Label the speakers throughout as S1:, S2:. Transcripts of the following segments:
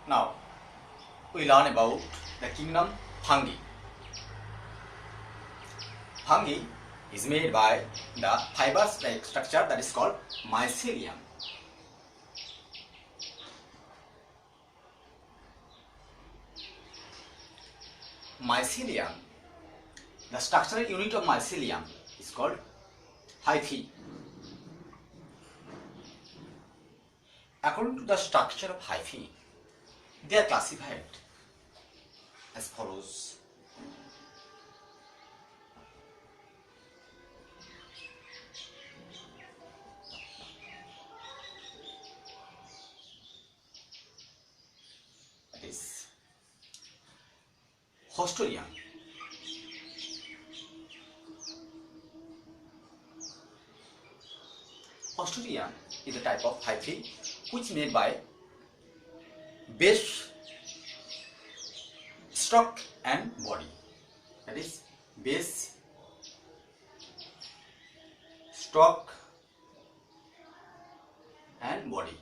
S1: Now we learn about the kingdom fungi. Fungi is made by the fibers-like structure that is called mycelium. Mycelium, the structural unit of mycelium is called hyphae. According to the structure of hyphae, they are classified as follows. That is Hostorium, Hostorium is a type of hyphae which made by base, stalk and body. That is base, stalk and body.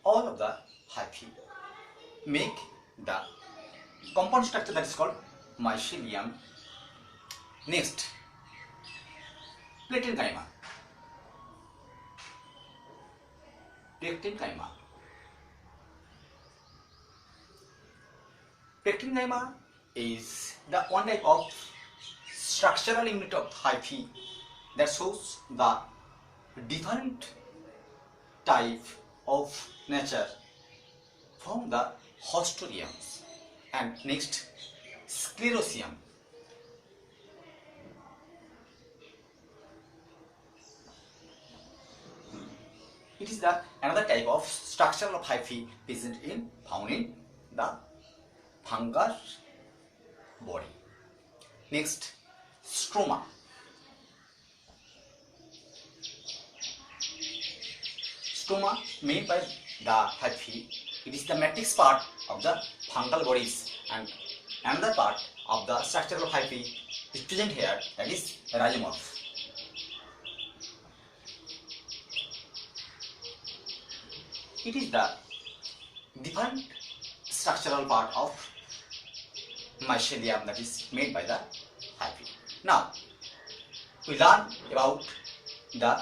S1: All of the hyphae make the compound structure that is called mycelium. Next, parenchyma. Parenchyma. Parenchyma is the one type of structural unit of hyphae that shows the different type of nature from the hostoriums. And next, sclerosium. It is the another type of structure of hyphae found in the fungus body. Next, stroma. Stroma made by the hyphae. It is the matrix part of the fungal bodies, and another part of the structure of hyphae is present here, that is rhizomorph. It is the different structural part of mycelium that is made by the hyphae. Now we learn about the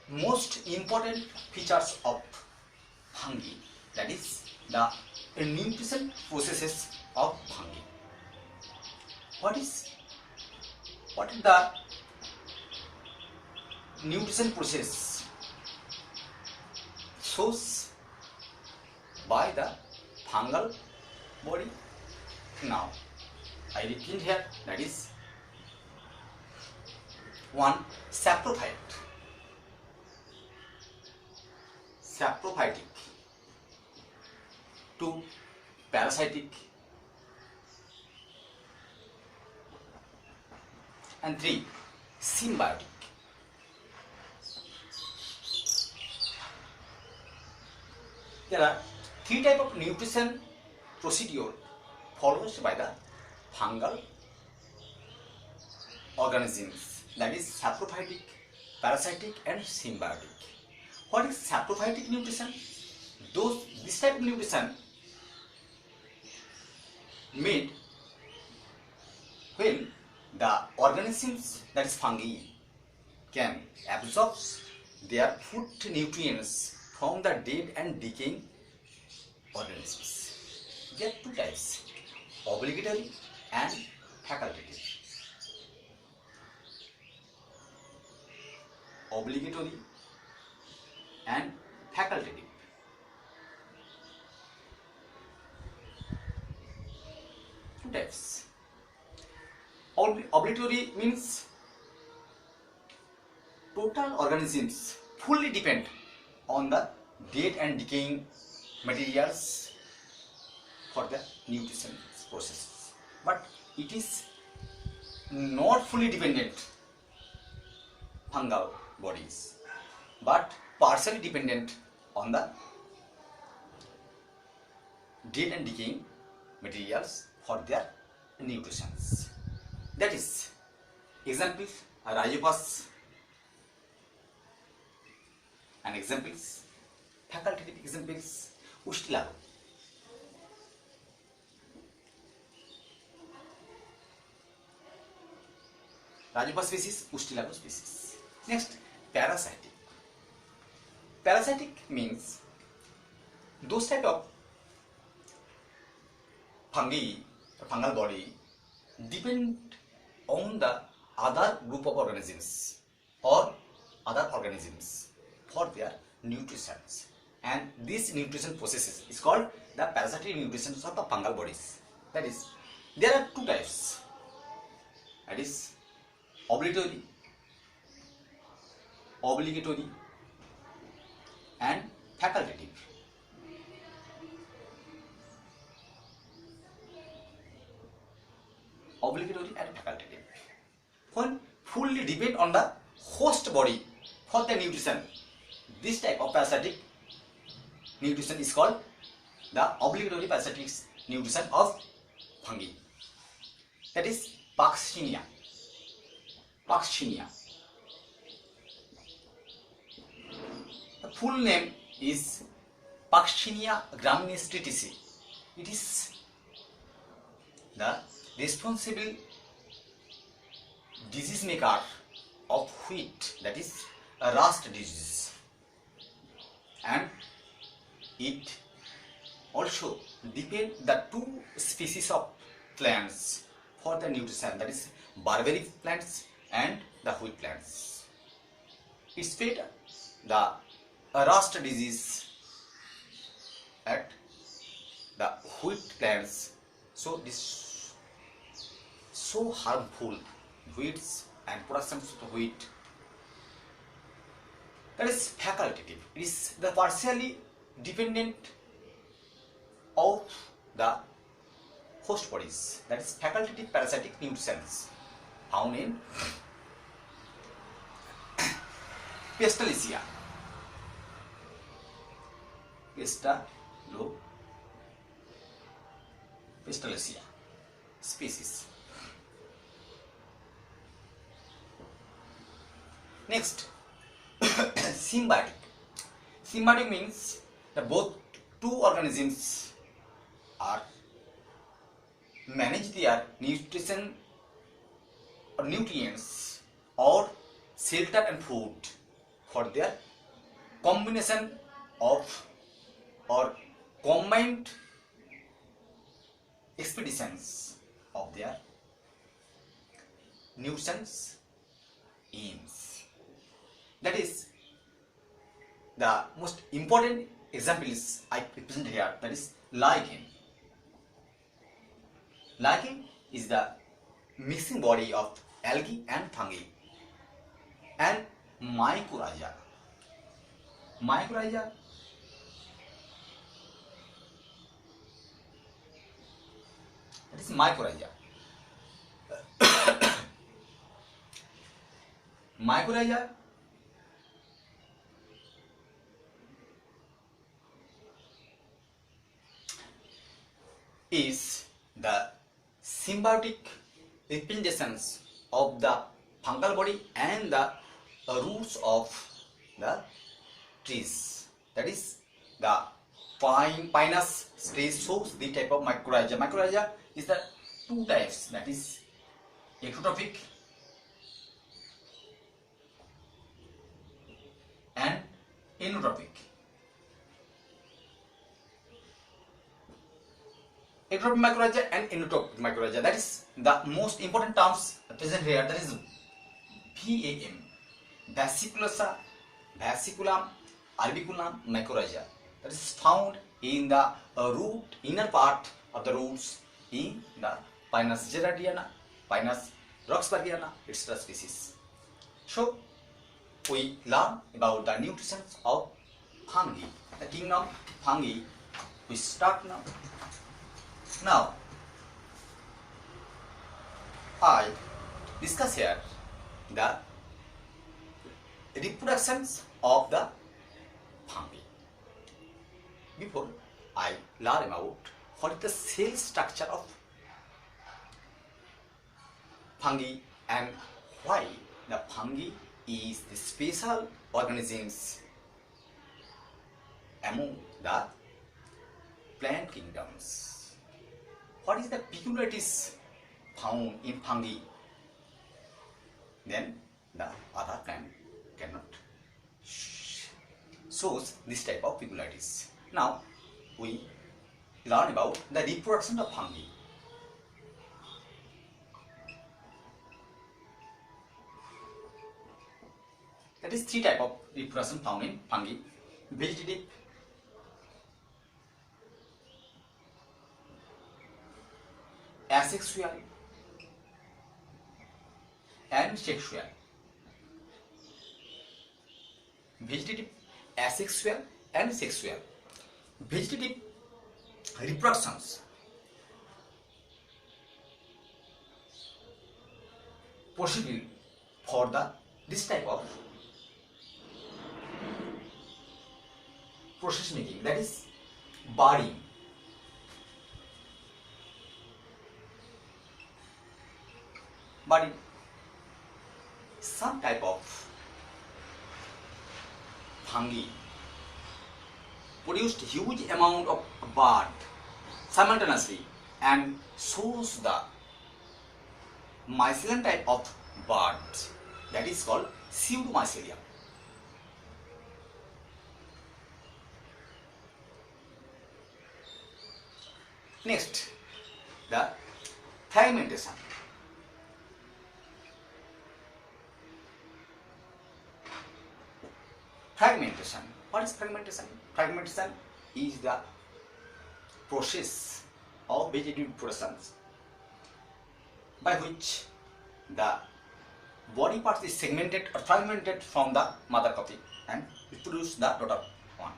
S1: most important features of fungi, that is the nutrition processes of fungi. What is the nutrition process shows by the fungal body? Now I repeat here, that is 1. Saprophyte, saprophytic. 2. Parasitic. And 3. Symbiotic. There are 3 types of nutrition procedure followed by the fungal organisms, that is saprophytic, parasitic and symbiotic. What is saprophytic nutrition? This type of nutrition made when the organisms, that is fungi, can absorb their food nutrients from the dead and decaying organisms. There are 2 types, obligatory and facultative. Obligatory and facultative. Two types. Obligatory means total organisms fully depend on the dead and decaying materials for the nutrition process, but it is not fully dependent fungal bodies, but partially dependent on the dead and decaying materials for their nutrition. That is, examples are rhizopus and examples Facultative examples, Ustilago. Rajupa species, Ustilago species. Next, parasitic. Parasitic means those type of fungi, fungal body depend on the other group of organisms or other organisms for their nutrition, and this nutrition processes is called the parasitic nutrition of the fungal bodies. That is, there are two types, that is obligatory and facultative. Obligatory and facultative. When fully depend on the host body for the nutrition, this type of parasitic nutrition is called the obligatory parasitic nutrition of fungi. That is Paxinia. The full name is Paxinia graminestriaceae. It is the responsible disease maker of wheat, that is rust disease, and it also depend the two species of plants for the nutrition, that is barbaric plants and the wheat plants. It spread the rust disease at the wheat plants, so this so harmful wheats and productions of wheat. That is facultative. It is the partially dependent of the host bodies. That is facultative parasitic nutrients found in Pestalosia. Pestalosia species. Next, symbiotic. Symbiotic means that both two organisms are manage their nutrition or nutrients or shelter and food for their combination of or combined expeditions of their nutrients aims. That is, the most important example is I present here, that is lichen. Lichen is the mixing body of algae and fungi, and mycorrhiza. Mycorrhiza that is mycorrhiza. Mycorrhiza is the symbiotic representations of the fungal body and the roots of the trees. That is, the pinus trees shows the type of mycorrhiza. Mycorrhiza is the two types, that is ectotrophic and enotrophic. Ectotrophic mycorrhiza and enotrophic mycorrhiza, that is the most important terms present here. That is VAM, vesiculosa, vesiculum, arbiculum mycorrhiza, that is found in the root, inner part of the roots in the Pinus gerardiana, Pinus roxburghiana, etc. species. So we learn about the nutrition of fungi, the kingdom fungi. We start now. Now I discuss here the reproductions of the fungi. Before I learn about what is the cell structure of fungi and why the fungi is the special organisms among the plant kingdoms. What is the peculiarities found in fungi? Then the other plant cannot shows this type of peculiarities. Now we learn about the reproduction of fungi. That is three type of reproduction found in fungi: vegetative, asexual, and sexual. Vegetative, asexual, and sexual. Vegetative reproductions possible for this type of process making, that is budding. Budding. Some type of fungi produced huge amount of bud simultaneously and shows the mycelium type of buds, that is called pseudomycelium. Next, the fragmentation. Fragmentation. What is fragmentation? Fragmentation is the process of vegetative productions by which the body part is segmented or fragmented from the mother copy and produce the daughter one.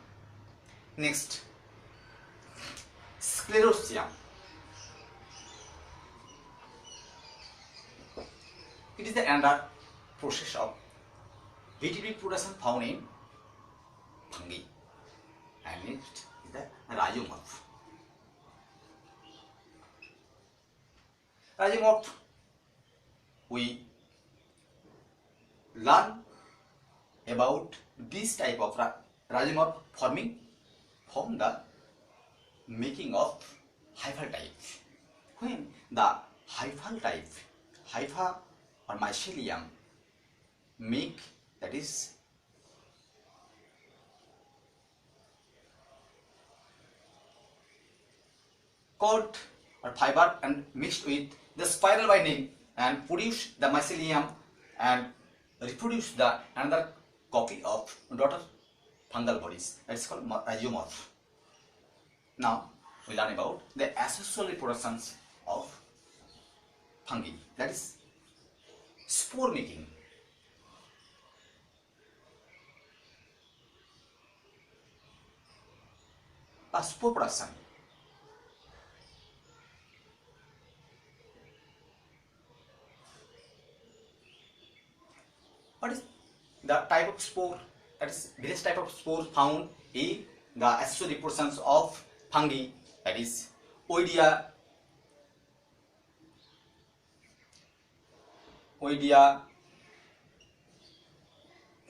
S1: Next, sclerotium. It is the another process of vegetative production found in fungi. And next is the rhizomorph. Rhizomorph, we learn about this type of rhizomorph forming from the making of hyphal type. When the hyphal type, hypha or mycelium make, that is cord or fiber and mixed with the spiral binding and produce the mycelium and reproduce the another copy of daughter fungal bodies, that is called rhizomorph. Now we learn about the asexual reproductions of fungi, that is spore making. A spore production. What is the type of spore? That is various type of spores found in the asexual reproductions of fungi, that is oidea,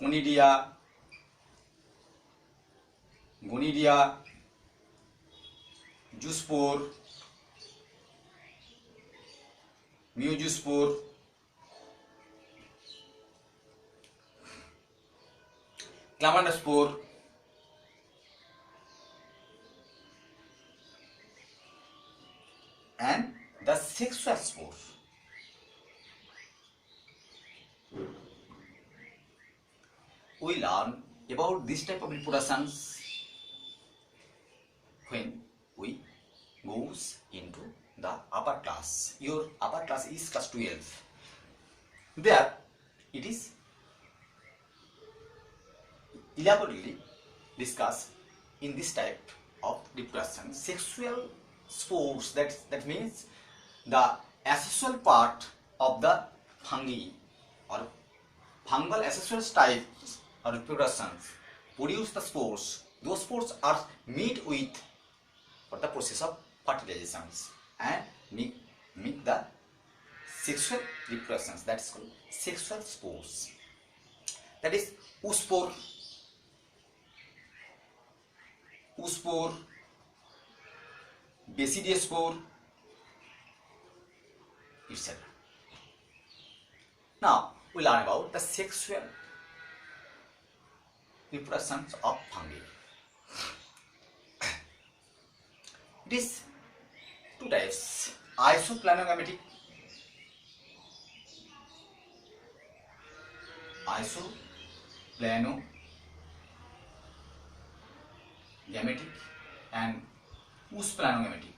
S1: conidia, gonidia, zoospore, mesospore, chlamydospore, and the sexual spore. We learn about this type of reproductions when we goes into the upper class. Your upper class is class 12. There it is elaborately discussed in this type of reproduction. Sexual spores, that means the asexual part of the fungi or fungal asexual types or reproductions produce the spores. Those spores are meet with for the process of fertilizations and meet the sexual reproductions, that is called sexual spores. That is oospore, oospore, basidiospore, etc. Now we learn about the sexual reproduction of fungi. It is two types: isoplanogametic, and oosplanogametic.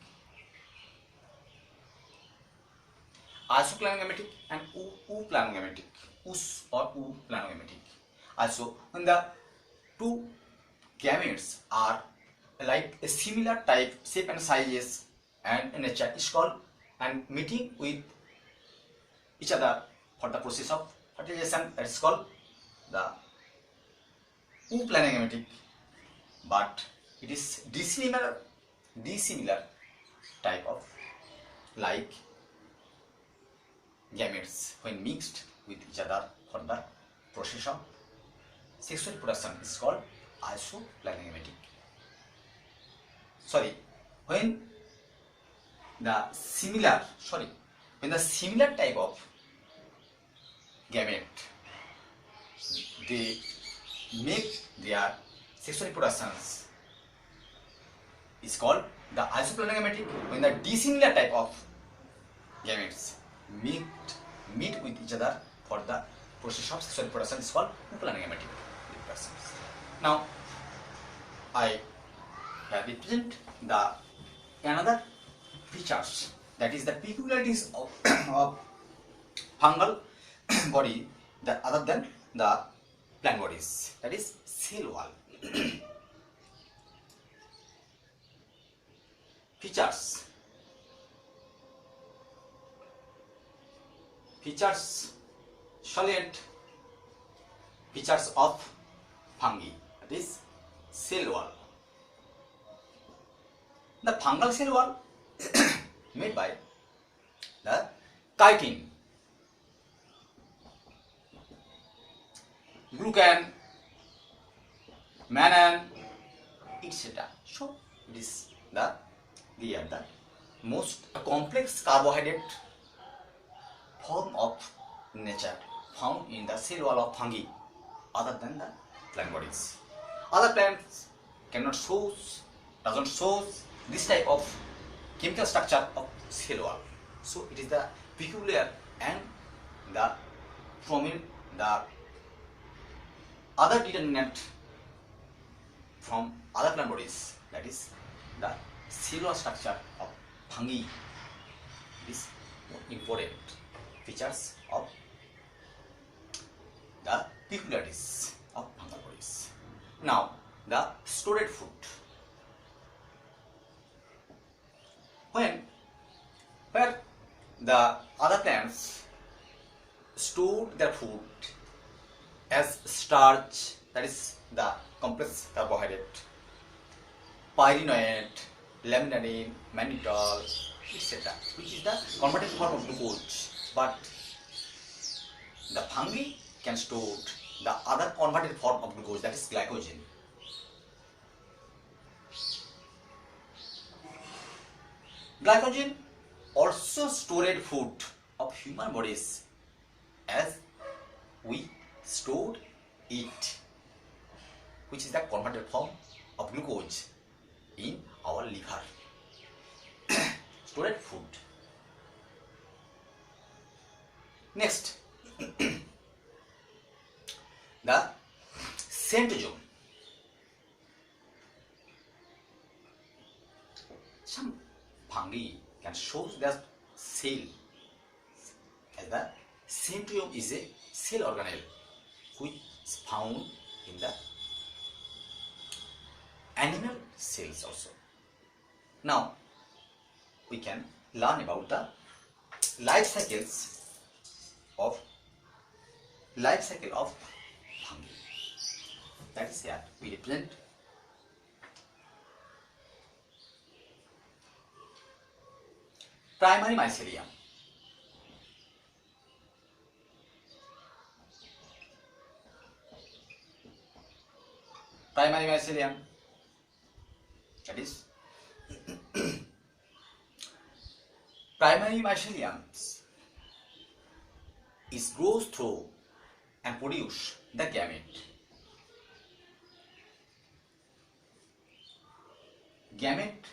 S1: Isoplanogametic and ooplanogametic. Oos or ooplanogametic. Also, when the two gametes are like a similar type, shape and sizes and nature, is called, and meeting with each other for the process of fertilization, that is called the ooplanogametic. But it is dissimilar type of like gametes when mixed with each other for the process of sexual reproduction is called isoplanogametic. When the similar type of gamete they make their sexual reproductions is called the isoplanogametic. When the dissimilar type of gametes meet with each other for the process of sexual reproduction is called ooplanogametic reproduction. Now I have represent the another features, that is the peculiarities of, of fungal body that other than the plant bodies, that is cell wall. Features salient features of fungi, that is cell wall. The fungal cell wall made by the chitin, glucan, mannan, etc. So it is the most complex carbohydrate form of nature found in the cell wall of fungi other than the plant bodies. Other plants doesn't show this type of chemical structure of cell wall. So it is the peculiar and the prominent, the other determinant from other plant bodies, that is the cellular structure of fungi. It is important features of the peculiarities of fungal bodies. Now the stored food. Where the other plants stored their food as starch, that is the complex carbohydrate, pyrenoid, laminin, mannitol, etc., which is the converted form of glucose. But the fungi can store the other converted form of glucose, that is glycogen. Glycogen also stored food of human bodies as we stored it, which is the converted form of glucose in our liver. Stored food. Next, the centrosome. Some fungi can show the cell as the centrosome is a cell organelle which is found in the animal cells also. Now we can learn about the life cycle of fungi. That is here we represent primary mycelium. That is, primary mycelium is grows through and produce the gamete. Gamete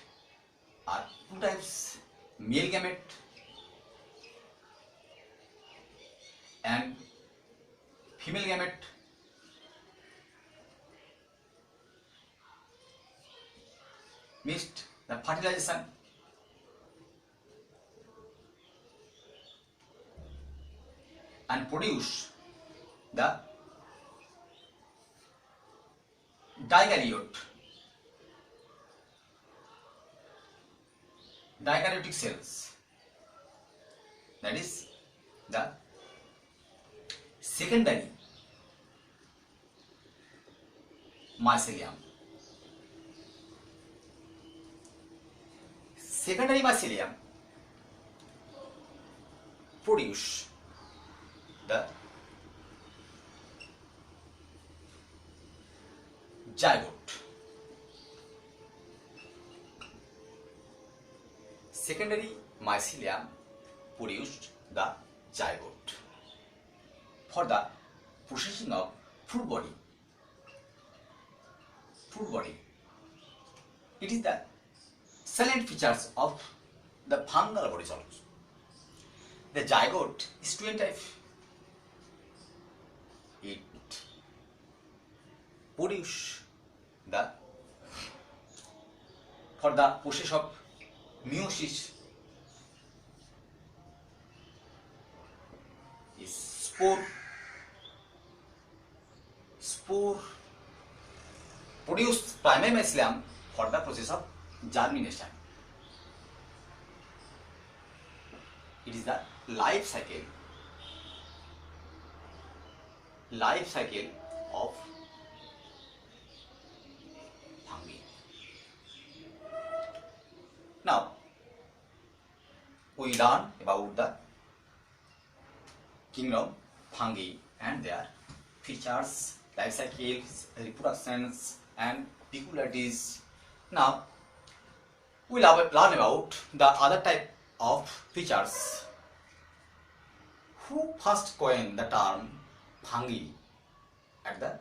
S1: are two types, male gamete and female gamete. Mixed the fertilization and produce the dikaryotic cells. That is the secondary mycelium. Secondary mycelium produce the zygote. Secondary mycelium produced the zygote for the processing of fruit body. It is the salient features of the fungal bodies also. The zygote is twin type. It produce the for the process of meiosis is spore produce primary mycelium for the process of germination. It is the life cycle of fungi. Now we learn about the kingdom fungi and their features, life cycles, reproductions and peculiarities. Now we will learn about the other type of features. Who first coined the term fungi at the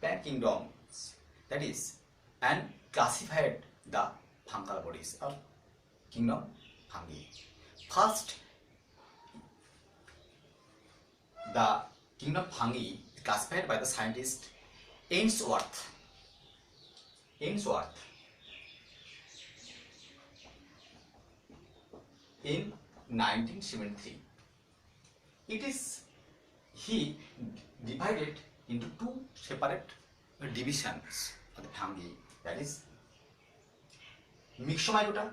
S1: plant kingdoms, that is, and classified the fungal bodies or kingdom fungi? First, the kingdom fungi is classified by the scientist Ainsworth in 1973. He divided into two separate divisions of the fungi, that is Myxomycota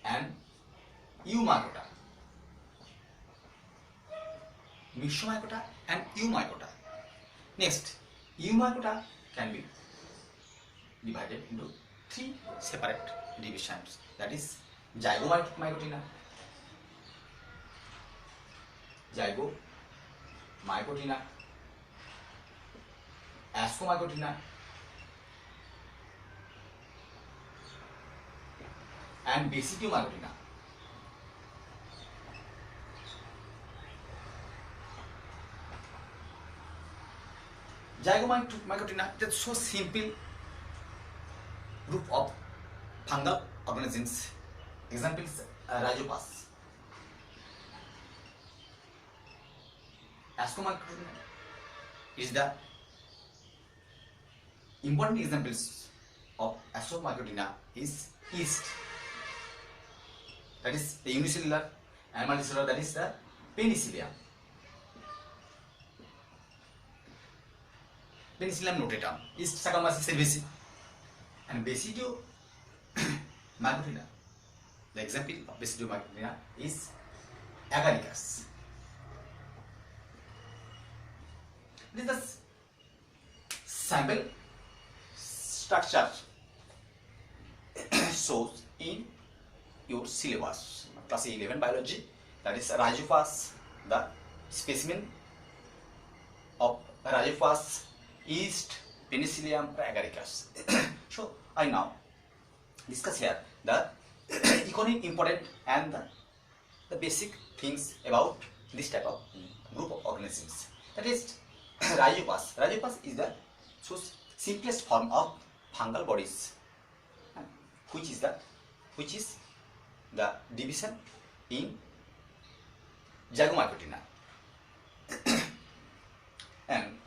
S1: and Eumycota. Myxomycota and Eumycota. Next, Eumycota can be divided into three separate divisions, that is Zygomycotina, Ascomycotina and Basidiomycotina. Zygomycotina is so simple group of fungal organisms. Examples: Rhizophus. Ascomycotina is the important examples of Ascomycotina is yeast, that is the unicellular, and multicellular, that is the Penicillium. Penicillium notatum, yeast Saccharomyces cerevisiae, and Basidiomycotina. The example of Basidiomycotina is Agaricus. This is the sample structure shows in your syllabus, class 11 biology. That is Rhizophus, the specimen of Rhizophus yeast, Penicillium, or agaricus. So I now discuss here the economic important and the basic things about this type of group of organisms. That is Rhizopas. Rhizopas is the simplest form of fungal bodies, which is the division in Zygomycotina, and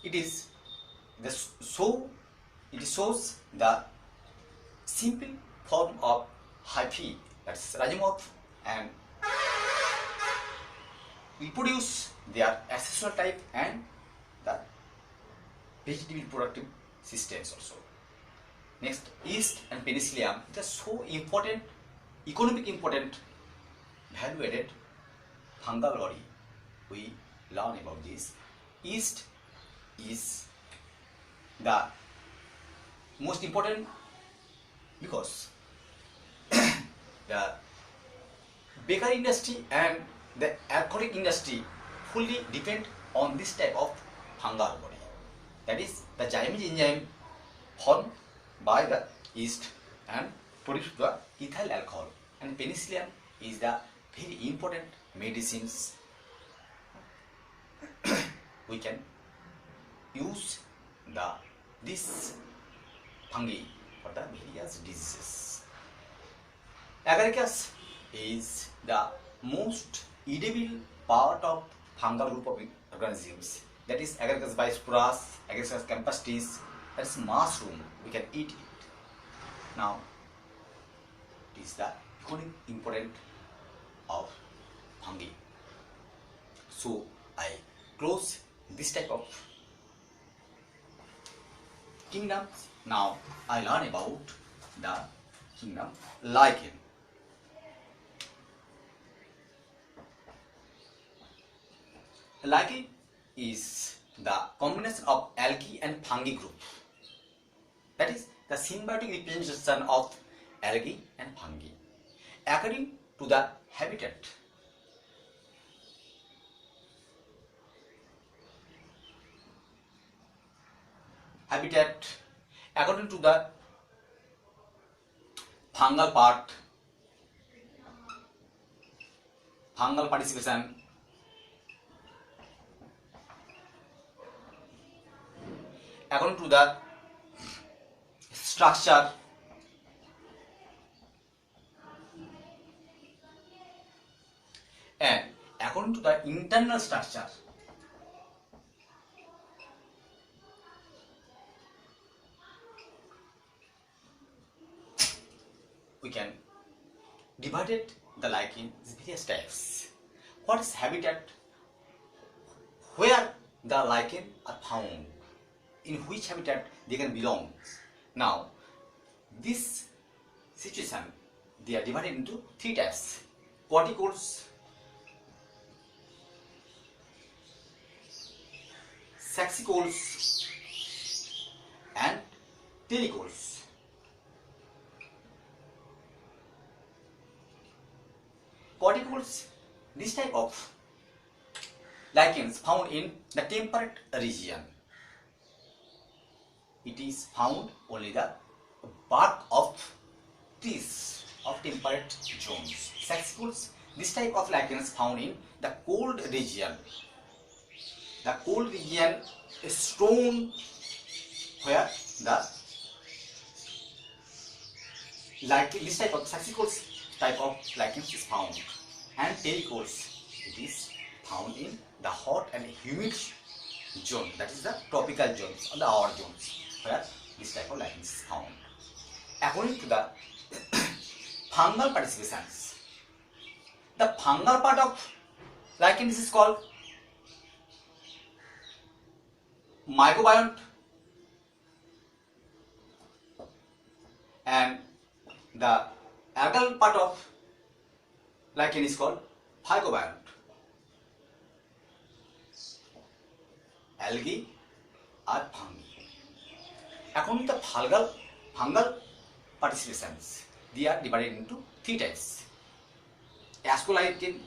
S1: it shows the simple form of hyphae, that's rhizomorph, and reproduce their ancestral type and the vegetable productive systems also. Next, yeast and penicillium, they are so important, economic important, value added fungal body. We learn about this. Yeast is the most important because the bakery industry and the alcoholic industry fully depend on this type of fungal body. That is the Zyme enzyme formed by the yeast and produce the ethyl alcohol, and penicillium is the very important medicines we can use this fungi for the various diseases. Agaricus is the most edible part of fungal group of organisms. That is Agaricus bisporus, Agaricus campestis. That is mushroom. We can eat it. Now, it is the economic important of fungi. So I close this type of kingdom. Now I learn about the kingdom lichen. Lichen is the combination of algae and fungi group. That is the symbiotic representation of algae and fungi according to the habitat. According to the fungal participation, according to the structure, and according to the internal structure. We can divide the lichen in various types. What is habitat? Where the lichen are found, in which habitat they can belong. Now, this situation, they are divided into three types: corticoles, saxicoles, and terricoles. Corticoles, this type of lichens found in the temperate region. It is found only the bark of trees of temperate zones. Saxicoles, this type of lichens found in the cold region. The cold region is stone where the this type of saxicoles type of lichens is found, and terricoles, it is found in the hot and humid zone, that is the tropical zones or the hour zones where this type of lichens is found. According to the fungal participations, the fungal part of lichens is called mycobiont, and the algal part of lichen is called phycobiont. Algae are fungi. According to the fungal participations, they are divided into three types: ascolichen,